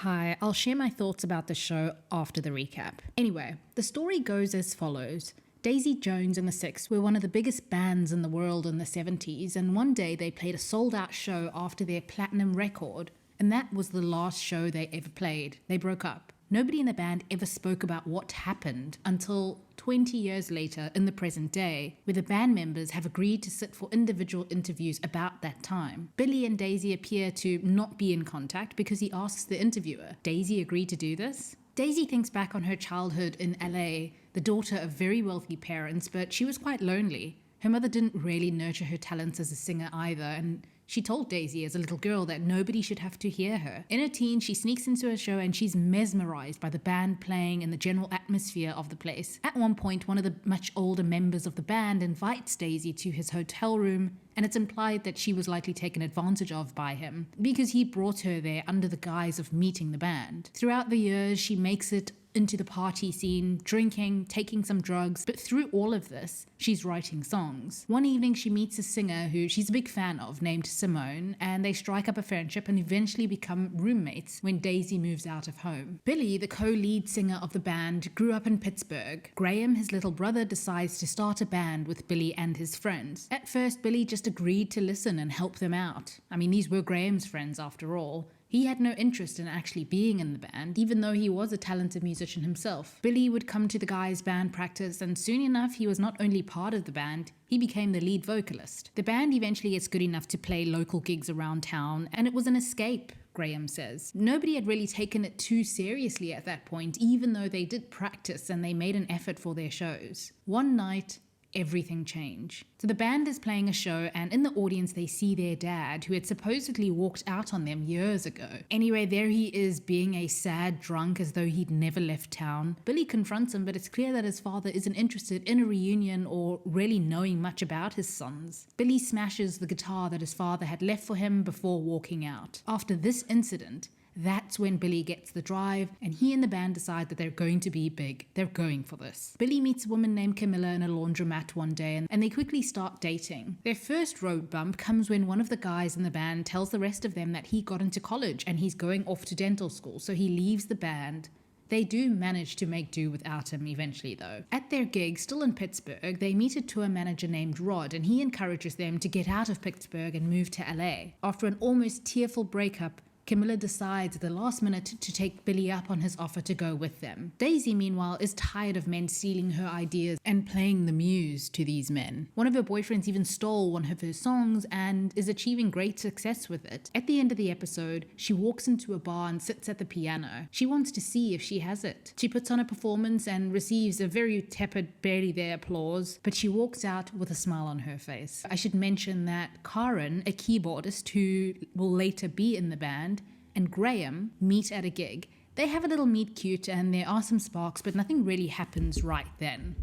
Hi, I'll share my thoughts about the show after the recap. Anyway, the story goes as follows. Daisy Jones and the Six were one of the biggest bands in the world in the 70s, and one day they played a sold-out show after their platinum record, and that was the last show they ever played. They broke up. Nobody in the band ever spoke about what happened until 20 years later in the present day, where the band members have agreed to sit for individual interviews about that time. Billy and Daisy appear to not be in contact because he asks the interviewer, Daisy agreed to do this? Daisy thinks back on her childhood in LA, the daughter of very wealthy parents, but she was quite lonely. Her mother didn't really nurture her talents as a singer either, and she told Daisy as a little girl that nobody should have to hear her. In her teens, she sneaks into a show and she's mesmerized by the band playing and the general atmosphere of the place. At one point, one of the much older members of the band invites Daisy to his hotel room, and it's implied that she was likely taken advantage of by him because he brought her there under the guise of meeting the band. Throughout the years, she makes it into the party scene, drinking, taking some drugs, but through all of this, she's writing songs. One evening, she meets a singer who she's a big fan of named Simone, and they strike up a friendship and eventually become roommates when Daisy moves out of home. Billy, the co-lead singer of the band, grew up in Pittsburgh. Graham, his little brother, decides to start a band with Billy and his friends. At first, Billy just agreed to listen and help them out. I mean, these were Graham's friends after all. He had no interest in actually being in the band, even though he was a talented musician himself. Billy would come to the guys' band practice, and soon enough he was not only part of the band, he became the lead vocalist. The band eventually gets good enough to play local gigs around town, and it was an escape, Graham says. Nobody had really taken it too seriously at that point, even though they did practice and they made an effort for their shows. One night, everything changed. So the band is playing a show, and in the audience they see their dad, who had supposedly walked out on them years ago. Anyway, there he is being a sad drunk as though he'd never left town. Billy confronts him, but it's clear that his father isn't interested in a reunion or really knowing much about his sons. Billy smashes the guitar that his father had left for him before walking out. After this incident, that's when Billy gets the drive, and he and the band decide that they're going to be big. They're going for this. Billy meets a woman named Camilla in a laundromat one day, and they quickly start dating. Their first road bump comes when one of the guys in the band tells the rest of them that he got into college and he's going off to dental school, so he leaves the band. They do manage to make do without him eventually though. At their gig, still in Pittsburgh, they meet a tour manager named Rod, and he encourages them to get out of Pittsburgh and move to LA. After an almost tearful breakup, Camilla decides at the last minute to take Billy up on his offer to go with them. Daisy, meanwhile, is tired of men stealing her ideas and playing the muse to these men. One of her boyfriends even stole one of her songs and is achieving great success with it. At the end of the episode, she walks into a bar and sits at the piano. She wants to see if she has it. She puts on a performance and receives a very tepid, barely there applause, but she walks out with a smile on her face. I should mention that Karen, a keyboardist who will later be in the band, and Graham meet at a gig. They have a little meet cute and there are some sparks, but nothing really happens right then.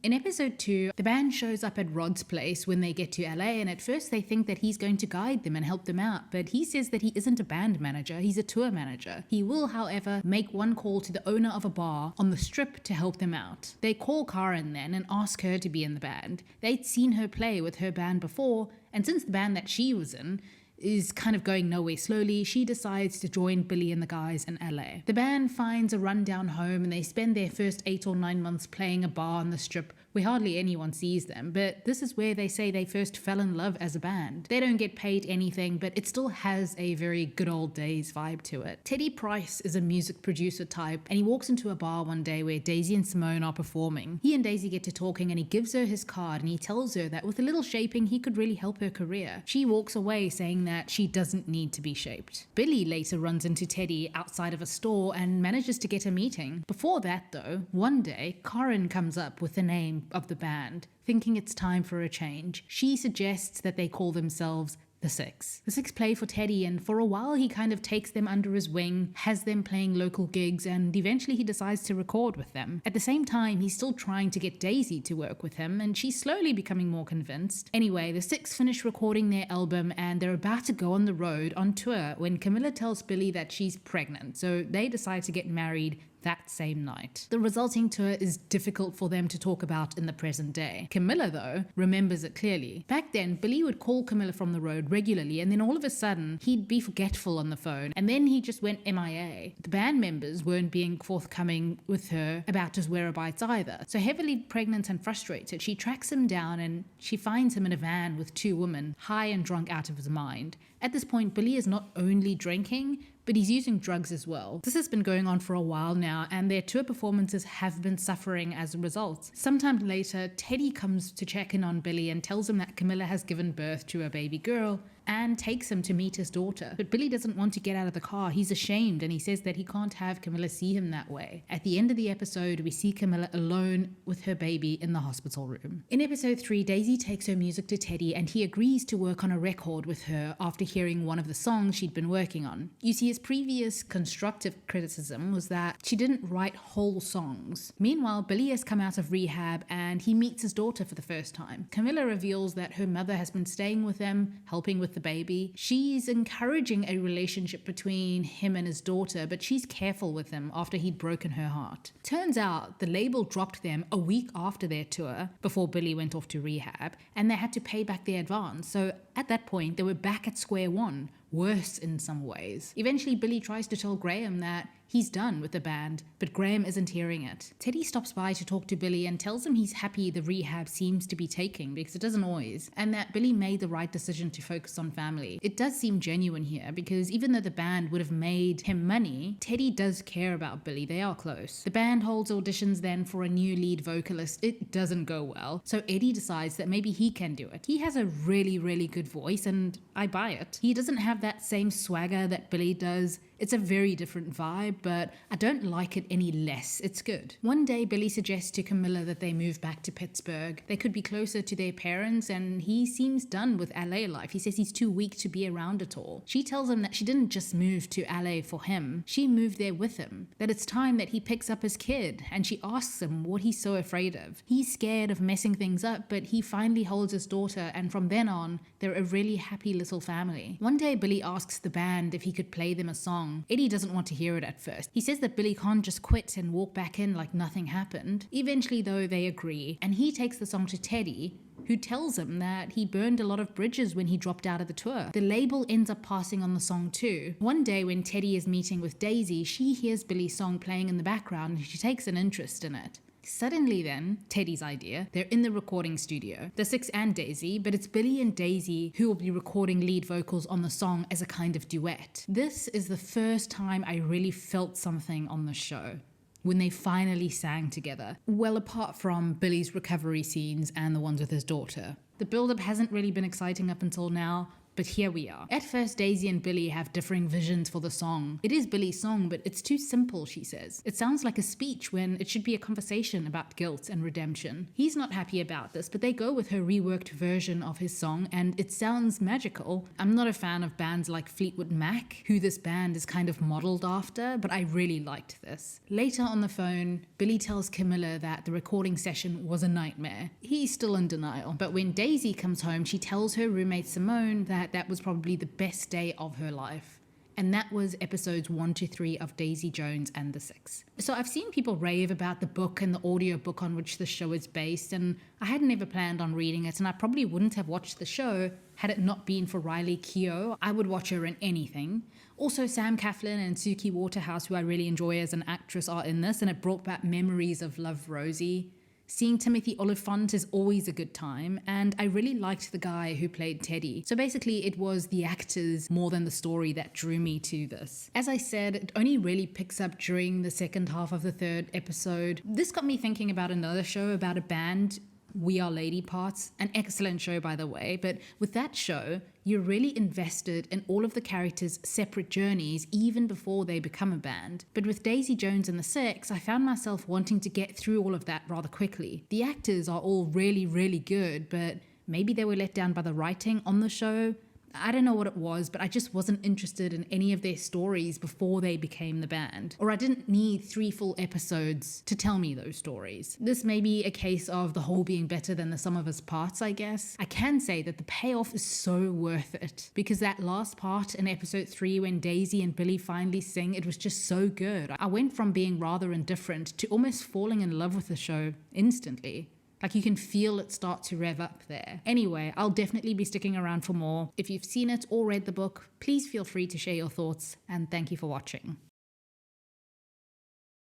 In episode 2, the band shows up at Rod's place when they get to LA, and at first they think that he's going to guide them and help them out, but he says that he isn't a band manager, he's a tour manager. He will, however, make one call to the owner of a bar on the Strip to help them out. They call Karen then and ask her to be in the band. They'd seen her play with her band before, and since the band that she was in is kind of going nowhere slowly, she decides to join Billy and the guys in LA. The band finds a rundown home and they spend their first 8 or 9 months playing a bar on the Strip where hardly anyone sees them, but this is where they say they first fell in love as a band. They don't get paid anything, but it still has a very good old days vibe to it. Teddy Price is a music producer type, and he walks into a bar one day where Daisy and Simone are performing. He and Daisy get to talking and he gives her his card and he tells her that with a little shaping he could really help her career. She walks away saying that she doesn't need to be shaped. Billy later runs into Teddy outside of a store and manages to get a meeting. Before that though, one day Karen comes up with the name of the band, thinking it's time for a change. She suggests that they call themselves The Six. The Six play for Teddy, and for a while he kind of takes them under his wing, has them playing local gigs, and eventually he decides to record with them. At the same time, he's still trying to get Daisy to work with him, and she's slowly becoming more convinced. Anyway, the Six finish recording their album, and they're about to go on the road on tour when Camilla tells Billy that she's pregnant, so they decide to get married that same night. The resulting tour is difficult for them to talk about in the present day. Camilla, though, remembers it clearly. Back then, Billy would call Camilla from the road regularly, and then all of a sudden, he'd be forgetful on the phone, and then he just went MIA. The band members weren't being forthcoming with her about his whereabouts either. So heavily pregnant and frustrated, she tracks him down and she finds him in a van with 2 women, high and drunk out of his mind. At this point, Billy is not only drinking, but he's using drugs as well. This has been going on for a while now, and their tour performances have been suffering as a result. Sometime later, Teddy comes to check in on Billy and tells him that Camilla has given birth to a baby girl and takes him to meet his daughter. But Billy doesn't want to get out of the car. He's ashamed, and he says that he can't have Camilla see him that way. At the end of the episode, we see Camilla alone with her baby in the hospital room. In episode 3, Daisy takes her music to Teddy, and he agrees to work on a record with her after hearing one of the songs she'd been working on. You see, his previous constructive criticism was that she didn't write whole songs. Meanwhile, Billy has come out of rehab and he meets his daughter for the first time. Camilla reveals that her mother has been staying with him, helping with the baby. She's encouraging a relationship between him and his daughter, but she's careful with him after he'd broken her heart. Turns out the label dropped them a week after their tour, before Billy went off to rehab, and they had to pay back their advance. So at that point, they were back at square one. Worse in some ways. Eventually, Billy tries to tell Graham that he's done with the band, but Graham isn't hearing it. Teddy stops by to talk to Billy and tells him he's happy the rehab seems to be taking, because it doesn't always, and that Billy made the right decision to focus on family. It does seem genuine here, because even though the band would have made him money, Teddy does care about Billy. They are close. The band holds auditions then for a new lead vocalist. It doesn't go well, so Eddie decides that maybe he can do it. He has a really, really good voice, and I buy it. He doesn't have that same swagger that Billy does. It's a very different vibe, but I don't like it any less. It's good. One day, Billy suggests to Camilla that they move back to Pittsburgh. They could be closer to their parents, and he seems done with LA life. He says he's too weak to be around it all. She tells him that she didn't just move to LA for him. She moved there with him. That it's time that he picks up his kid, and she asks him what he's so afraid of. He's scared of messing things up, but he finally holds his daughter, and from then on, they're a really happy little family. One day, Billy asks the band if he could play them a song. Eddie doesn't want to hear it at first. He says that Billy can't just quit and walk back in like nothing happened. Eventually, though, they agree, and he takes the song to Teddy, who tells him that he burned a lot of bridges when he dropped out of the tour. The label ends up passing on the song too. One day when Teddy is meeting with Daisy, she hears Billy's song playing in the background and she takes an interest in it. Suddenly then, Teddy's idea, they're in the recording studio, the Six and Daisy, but it's Billy and Daisy who will be recording lead vocals on the song as a kind of duet. This is the first time I really felt something on the show, when they finally sang together. Well, apart from Billy's recovery scenes and the ones with his daughter. The build-up hasn't really been exciting up until now, but here we are. At first, Daisy and Billy have differing visions for the song. It is Billy's song, but it's too simple, she says. It sounds like a speech when it should be a conversation about guilt and redemption. He's not happy about this, but they go with her reworked version of his song, and it sounds magical. I'm not a fan of bands like Fleetwood Mac, who this band is kind of modeled after, but I really liked this. Later on the phone, Billy tells Camilla that the recording session was a nightmare. He's still in denial, but when Daisy comes home, she tells her roommate Simone that was probably the best day of her life. And that was episodes 1 to 3 of Daisy Jones and the Six. So I've seen people rave about the book and the audio book on which the show is based, and I had never planned on reading it, and I probably wouldn't have watched the show had it not been for Riley Keough. I would watch her in anything. Also, Sam Claflin and Suki Waterhouse, who I really enjoy as an actress, are in this, and it brought back memories of Love, Rosie. Seeing Timothy Oliphant is always a good time, and I really liked the guy who played Teddy. So basically it was the actors more than the story that drew me to this. As I said, it only really picks up during the second half of the third episode. This got me thinking about another show about a band, We Are Lady Parts, an excellent show by the way, but with that show, you're really invested in all of the characters' separate journeys even before they become a band. But with Daisy Jones and the Six, I found myself wanting to get through all of that rather quickly. The actors are all really, really good, but maybe they were let down by the writing on the show. I don't know what it was, but I just wasn't interested in any of their stories before they became the band. Or I didn't need 3 full episodes to tell me those stories. This may be a case of the whole being better than the sum of its parts, I guess. I can say that the payoff is so worth it, because that last part in episode 3 when Daisy and Billy finally sing, it was just so good. I went from being rather indifferent to almost falling in love with the show instantly. Like, you can feel it start to rev up there. Anyway, I'll definitely be sticking around for more. If you've seen it or read the book, please feel free to share your thoughts, and thank you for watching.